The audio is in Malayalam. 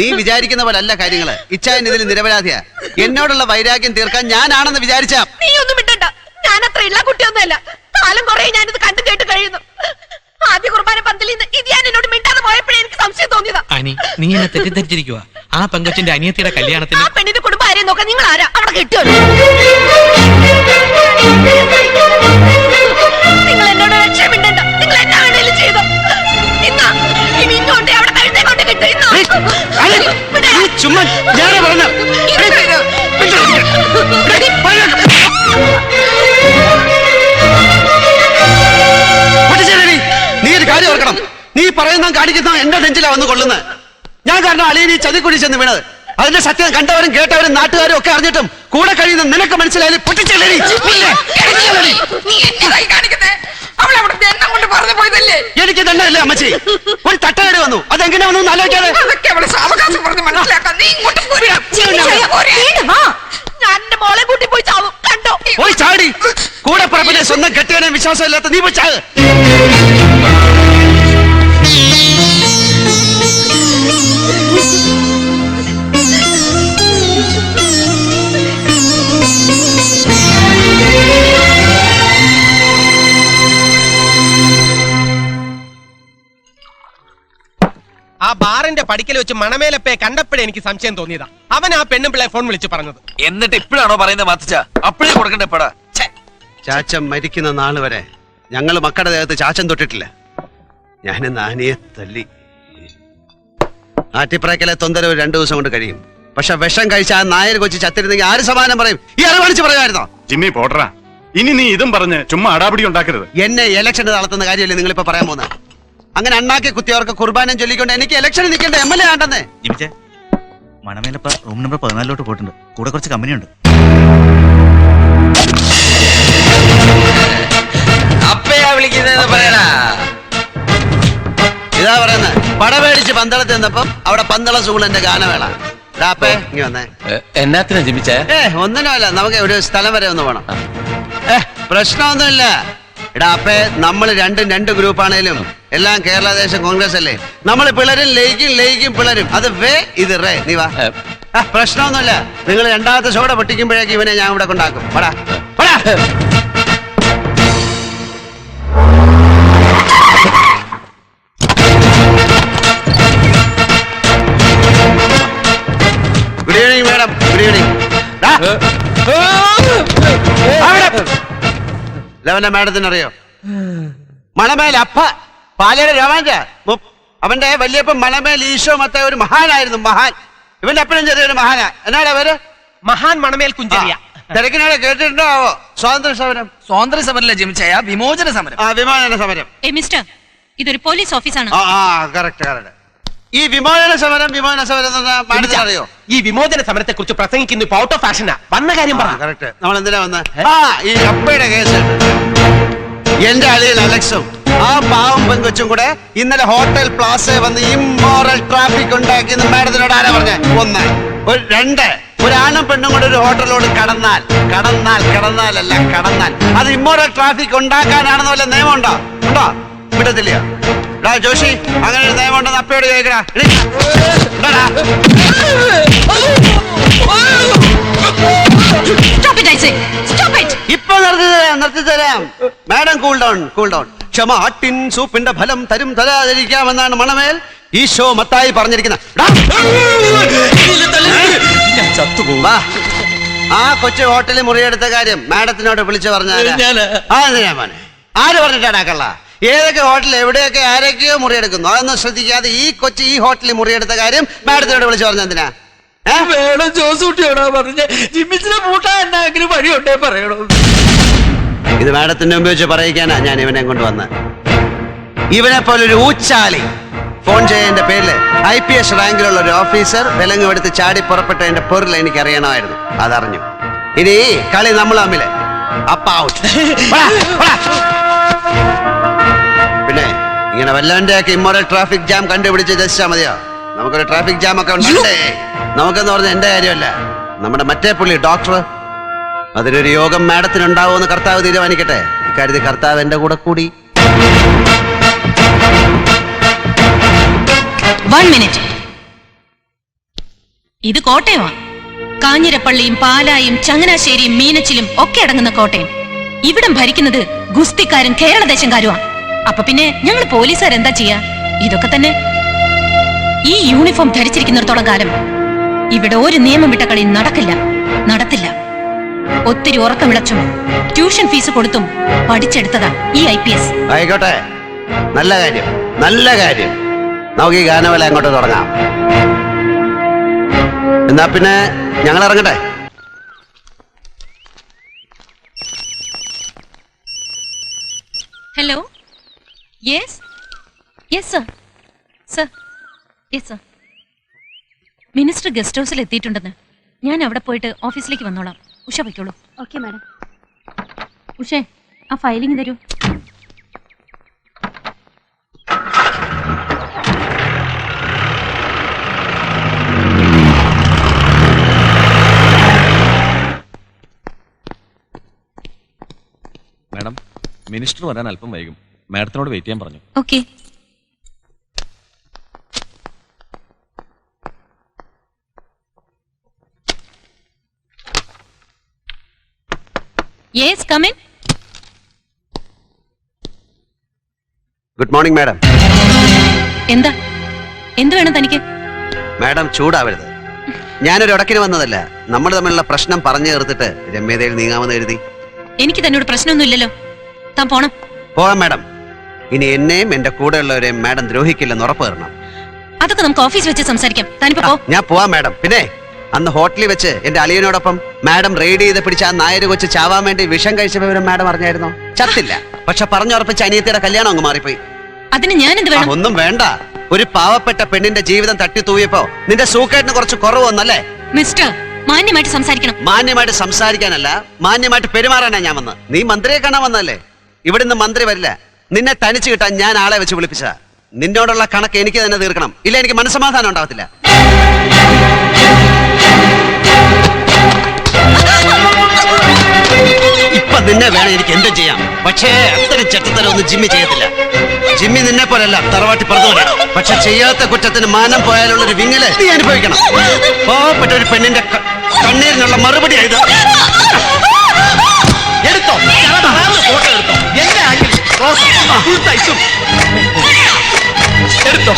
നീ വിചാരിക്കുന്ന പോലെ അല്ല കാര്യങ്ങള്. ഇച്ചായൻ ഇതിൽ നിരപരാധിയാ. എന്നോടുള്ള വൈരാഗ്യം തീർക്കാൻ ഞാനാണെന്ന് വിചാരിച്ച നീ ഒന്നും വിട്ടണ്ട. ഞാൻ അത്ര ഇല്ല കുട്ടിയൊന്നുമല്ല. കാലം കുറെ ഞാനിത് കണ്ടു കേട്ട് കഴിയുന്നു. ആദ്യ കുർബാന പന്തലിൽ നിന്ന് ഇത് ഞാൻ എന്നോട് മിണ്ടാതെ പോയപ്പോഴേ എനിക്ക് സംശയം തോന്നിയതാ. അനി, നീ എന്നെ തെറ്റിദ്ധരിച്ചിരിക്കുക. ആ പെങ്കച്ചിന്റെ അനിയത്തിയുടെ കല്യാണത്തിന് ആ പെണ്ണിന്റെ കുടുംബം ആരെയും നോക്കാൻ നിങ്ങൾ ആരാ? അവിടെ കിട്ടുമോ? നിങ്ങൾ എന്നോട് രക്ഷമിണ്ടണ്ട. നിങ്ങൾ എന്നാ വേണേലും ചെയ്തോ. ഇന്നാ ഇനി ഇങ്ങോട്ട് അവിടെ കഴുത്തേ കൊണ്ട് കിട്ടും. നീ ഒരു കാര്യം ഓർക്കണം. നീ പറയുന്ന കാണിക്കുന്ന എന്റെ നെഞ്ചിലാ വന്ന് കൊള്ളുന്നത്. ഞാൻ കാരണം അളിയൻ ഈ ചതിക്കുഴി ചെന്ന് വീണത്. അതിന്റെ സത്യം കണ്ടവരും കേട്ടവരും നാട്ടുകാരും ഒക്കെ അറിഞ്ഞിട്ടും കൂടെ കഴിയുന്ന നിനക്ക് മനസ്സിലായാലും പൊട്ടിച്ചെല്ലടി. എനിക്ക് ദണ്ഡമല്ലേ അമ്മച്ചി? ഒരു തട്ടകേട് വന്നു. അതെങ്ങനെ വന്നു ആലോചിക്കാതെ ഞാൻ എന്റെ മോളെ കൂട്ടി പോയി ചാവും. കണ്ടോ? പോയി ചാടി. കൂടെ പറപ്പിലെ സ്വന്തം കെട്ടിയവനെ വിശ്വാസം ഇല്ലാത്ത നീ പോയി ചാവ്. ആ ബാറിന്റെ പടിക്കൽ വെച്ച് മണമേലപ്പയെ കണ്ടപ്പോഴേ എനിക്ക് സംശയം തോന്നിയതാ. അവൻ ആ പെണ്ണും പിള്ളേ ഫോൺ വിളിച്ച് പറഞ്ഞത്. എന്നിട്ട് ഇപ്പോഴാണോ പറയുന്നത് മാത്തച്ച? അപ്പോഴേ കൊടുക്കണ്ടേ പടാ. ചാച്ചൻ മരിക്കുന്ന നാള് വരെ ഞങ്ങൾ മക്കളുടെ ദേഹത്ത് ചാച്ചൻ തൊട്ടിട്ടില്ല. ഞാൻ നാനിയെ തല്ലി. ആറ്റിപ്രാക്കലെ തൊന്തരവ് 2 ദിവസം കൊണ്ട് കഴിയും. പക്ഷെ വിഷം കഴിച്ച ആ നായർ കൊച്ചു ചത്തിരുന്നെങ്കിൽ ആര് സമാനം പറയും? ഈ അറിവാണിച്ച് പറയുമായിരുന്നോ? ജിമ്മി പോട്ടറാ, ഇനി നീ ഇതും പറഞ്ഞ് ചുമ്മാ അടാപിടി ഉണ്ടാക്കരുത്. എന്നെ ഇലക്ഷന് നടത്തുന്ന കാര്യമല്ലേ നിങ്ങളിപ്പോ പറയാൻ പോകുന്നത്? അങ്ങനെ അണ്ണാക്കി കുത്തിയവർക്ക് കുർബാനം ചൊല്ലിക്കൊണ്ട് എനിക്ക് ഇലക്ഷന് നിൽക്കേണ്ട MLA ആണ്ടെന്നേ. മണമേലപ്പ റൂം നമ്പർ 14 പോയിട്ടുണ്ട്. കൂടെ കുറച്ച് കമ്പനിയുണ്ട്. അപ്പയാ വിളിക്കുന്നത് പറയടാ. ഇതാ പറയുന്നത്. പടമേടിച്ച് പന്തളത്ത് നിന്നപ്പം അവിടെ പന്തള സൂളന്റെ ഗാനവേള. ഇതാപ്പേ ഇങ്ങ വന്നേ. എന്നാത്തിനാ ജിമ്മിച്ച? ഒന്നിനുമല്ല, നമുക്ക് ഒരു സ്ഥലം വരെ ഒന്ന് പോണം. പ്രശ്നമൊന്നുമില്ല. ഇടാപ്പേ നമ്മൾ രണ്ട് ഗ്രൂപ്പാണേലും എല്ലാം കേരളദേശം കോൺഗ്രസ് അല്ലേ. നമ്മൾ പിളരും ലയിക്കും പിളരും. അത് വേ ഇത് റേ. നീ വാ. പ്രശ്നമൊന്നുമില്ല. നിങ്ങൾ രണ്ടാമത്തെ ഷോടെ പൊട്ടിക്കുമ്പോഴേക്ക് ഇവനെ ഞാൻ ഇവിടെ കൊണ്ടാക്കും. പടാ പടാ. Good evening madam. Good evening. മാഡത്തിന് അറിയോ മണമേൽ അപ്പ പാലയുടെ രോമാഞ്ച? അവന്റെ വലിയപ്പൻ മണമേൽ ഈശോ മത്ത ഒരു മഹാനായിരുന്നു. മഹാൻ. ഇവന്റെ അപ്പനും ചെറിയൊരു മഹാനാ. എന്നാടാ പേര്? മഹാൻ മണമേൽ കുഞ്ചരിയ. തിരക്കിനാടെ കേട്ടിട്ടുണ്ടോ? സ്വാതന്ത്ര്യ സമരം. സ്വാതന്ത്ര്യ സമരമല്ല ജിമിച്ചയ, വിമോചന സമരം. വിമോചന സമരം. മിസ്റ്റർ, ഇതൊരു പോലീസ് ഓഫീസാണ്. കറക്റ്റ്. ഈ വിമോചന സമരം അറിയോ? ഈ വിമോചന സമരത്തെ കുറിച്ച് പ്രസംഗിക്കുന്നു. ഇപ്പൊ ഔട്ട് ഓഫ് ഫാഷനാ. വന്ന കാര്യം പറ. കറക്റ്റ്. നമ്മൾ എന്തിനാ വന്ന? ഈ അപ്പയുടെ കേസ്. എന്റെ അളിയൻ അലക്സും ആ പാവം പെങ്കൊച്ചും കൂടെ ഇന്നലെ ഹോട്ടൽ പ്ലാസ വന്ന് ഇമ്മോറൽ ട്രാഫിക് ഉണ്ടാക്കി മാഡത്തിനോട് ആരാ പറഞ്ഞ? 1 2 ഒരു ആണും പെണ്ണും കൂടെ ഒരു ഹോട്ടലിലോട് കടന്നാൽ അത് ഇമ്മോറൽ ട്രാഫിക് ഉണ്ടാക്കാനാണെന്ന് വല്ല നിയമം ഉണ്ടോ? വിടത്തില്ല. ജോഷി, അങ്ങനെ ഒരു നിയമം ഉണ്ടെന്ന് അപ്പയോട് ചോദിക്കടാ. ഇപ്പൊ നിർത്തി തരാം. Madam cool down. ക്ഷമ ആട്ടിൻ സൂപ്പിന്റെ ഫലം തരും തരാതിരിക്കാമെന്നാണ് മണമേൽ ഈശോ മത്തായി പറഞ്ഞിരിക്കുന്നത്. ആ കൊച്ചു ഹോട്ടലിൽ മുറിയെടുത്ത കാര്യം മാഡത്തിനോട് വിളിച്ചു പറഞ്ഞാല് ആര് പറഞ്ഞിട്ടാണ് കള്ള? ഏതൊക്കെ ഹോട്ടലിൽ എവിടെയൊക്കെ ആരൊക്കെയോ മുറിയെടുക്കുന്നു. അതൊന്നും ശ്രദ്ധിക്കാതെ ഈ കൊച്ചു ഈ ഹോട്ടലിൽ മുറിയെടുത്ത കാര്യം മാഡത്തിനോട് വിളിച്ചു പറഞ്ഞെന്തിനാ? ഇത് മാഡത്തിന്റെ മുമ്പ് വെച്ച് പറയിക്കാനാ ഞാൻ ഇവനെ കൊണ്ട് വന്നത്. ഇവനെ പോലൊരു ഊച്ചാലി ഫോൺ ചെയ്തതിന്റെ പേരില് IPS റാങ്കിലുള്ള ഒരു ഓഫീസർ വിലങ്ങുമെടുത്ത് ചാടി പുറപ്പെട്ടതിന്റെ പൊരുൾ എനിക്ക് അറിയണമായിരുന്നു. അതറിഞ്ഞു. ഇനി കളി നമ്മൾ തമ്മില്. പിന്നെ ഇങ്ങനെ വല്ലാണ്ടൊക്കെ ഇമ്മോറൽ ട്രാഫിക് ജാം കണ്ടുപിടിച്ച് ജയിച്ചാൽ മതിയോ? നമുക്കൊരു ട്രാഫിക് ജാം ഒക്കെ ഉണ്ടല്ലേ. നമുക്കെന്ന് പറഞ്ഞ എന്റെ കാര്യമല്ല, നമ്മുടെ മറ്റേ പുള്ളി ഡോക്ടർ. അതിനൊരു യോഗം മാഡത്തിനുണ്ടാവുമെന്ന് കർത്താവ് തീരുമാനിക്കട്ടെ. ഇക്കാര്യത്തിൽ കർത്താവ് എന്റെ കൂടെ കൂടി. 1 മിനിറ്റ്. ഇത് കോട്ടയമാണ്. കാഞ്ഞിരപ്പള്ളിയും പാലായും ചങ്ങനാശ്ശേരിയും മീനച്ചിലും ഒക്കെ അടങ്ങുന്ന കോട്ടയം. ഇവിടം ഭരിക്കുന്നത് ഗുസ്തിക്കാരും കേരളദേശംകാരുമാണ്. അപ്പൊ പിന്നെ ഞങ്ങൾ പോലീസുകാർ എന്താ ചെയ്യാ? ഇതൊക്കെ തന്നെ. ഈ യൂണിഫോം ധരിച്ചിരിക്കുന്നിടത്തോളം കാലം ഇവിടെ ഒരു നിയമം വിട്ട കളി നടത്തില്ല. ഒത്തിരി ഉറക്കമിളച്ചും ട്യൂഷൻ ഫീസ് കൊടുത്തും പഠിച്ചെടുത്തതാ ഈ IPS. ആയിക്കോട്ടെ, നല്ല കാര്യം, നല്ല കാര്യം. നമുക്ക് ഈ ഗാനവേല അങ്ങോട്ട് തുടങ്ങാം. എന്നാ പിന്നെ ഞങ്ങൾ ഇറങ്ങട്ടെ. Hello. Yes sir. Yes sir. Minister guest ഹൗസിൽ എത്തിയിട്ടുണ്ടെന്ന്. ഞാൻ അവിടെ പോയിട്ട് ഓഫീസിലേക്ക് വന്നോളാം. ഉഷ വയ്ക്കോളൂ. Okay madam. ഉഷേ, ആ ഫയലിംഗ് തരൂ. മാഡം, മിനിസ്റ്റർ വരാൻ അല്പം വൈകും. മാഡത്തിനോട് വെയിറ്റ് ചെയ്യാൻ പറഞ്ഞു. Okay. Yes, come in. Good morning madam. എന്ത് വേണം തനിക്ക്? മാഡം ചൂടാവരുത്. ഞാനൊരു ഉടക്കിന് വന്നതല്ല. നമ്മൾ തമ്മിലുള്ള പ്രശ്നം പറഞ്ഞു തീർത്തിട്ട് രമ്യതയിൽ നീങ്ങാമെന്ന് എഴുതി. എനിക്ക് തന്നോട് പ്രശ്നമൊന്നും ഇല്ലല്ലോ. താൻ പോണം. പോകാം മാഡം. ഇനി എന്നെയും എന്റെ കൂടെയുള്ളവരെയും മാഡം ദ്രോഹിക്കില്ലെന്ന് ഉറപ്പ് തരണം. അതൊക്കെ നമുക്ക് ഓഫീസിൽ വെച്ച് സംസാരിക്കാം. താനിപ്പോ പോ. ഞാൻ പോവാം മാഡം. പിന്നെ അന്ന് ഹോട്ടലിൽ വെച്ച് എന്റെ അളിയനോടൊപ്പം മാഡം റെയ്ഡ് ചെയ്ത് പിടിച്ച ആ നായര് കൊച്ച് ചാവാൻ വേണ്ടി വിഷം കഴിച്ച വിവരം മാഡം അറിഞ്ഞായിരുന്നോ? ചത്തില്ല, പക്ഷെ പറഞ്ഞുറപ്പിച്ച അനിയത്തിയുടെ കല്യാണം അങ്ങ് മാറിപ്പോയി. അതിന് ഞാൻ എന്ത് വേണം? ഒന്നും വേണ്ട. ഒരു പാവപ്പെട്ട പെണ്ണിന്റെ ജീവിതം തട്ടിത്തൂയപ്പോ നിന്റെ സൂക്കേട്ടിന് കുറച്ച് കുറവ് വന്നല്ലേ? മിസ്റ്റർ, മാന്യമായിട്ട് സംസാരിക്കണം. മാന്യമായിട്ട് സംസാരിക്കാനല്ല, മാന്യമായിട്ട് പെരുമാറാനാ ഞാൻ വന്നത്. നീ മന്ത്രിയെ കാണാൻ വന്നല്ലേ? ഇവിടുന്ന് മന്ത്രി വരില്ല. നിന്നെ തനിച്ച് കിട്ടാൻ ഞാൻ ആളെ വെച്ച് വിളിപ്പിച്ച. നിന്നോടുള്ള കണക്ക് എനിക്ക് തന്നെ തീർക്കണം. ഇല്ല, എനിക്ക് മനസ്സമാധാനം ഉണ്ടാവത്തില്ല. ഇപ്പൊ നിന്നെ വേണം എനിക്ക് എന്തും ചെയ്യാം. പക്ഷേ അത്തരം ചെറ്റത്തരം ഒന്നും ജിമ്മി ചെയ്യത്തില്ല. ജിമ്മി നിന്നെ പോലല്ല, തറവാട്ടി പറഞ്ഞു. പക്ഷെ ചെയ്യാത്ത കുറ്റത്തിന് മാനം പോയാലുള്ളൊരു വിങ്ങല് നീ അനുഭവിക്കണം. പാവപ്പെട്ട ഒരു പെണ്ണിന്റെ കണ്ണീരിനുള്ള മറുപടി ആയത്. എടുത്തോ, ഫോട്ടോ എടുത്തോ. എന്റെ ആംഗിൾ എടുത്തോ.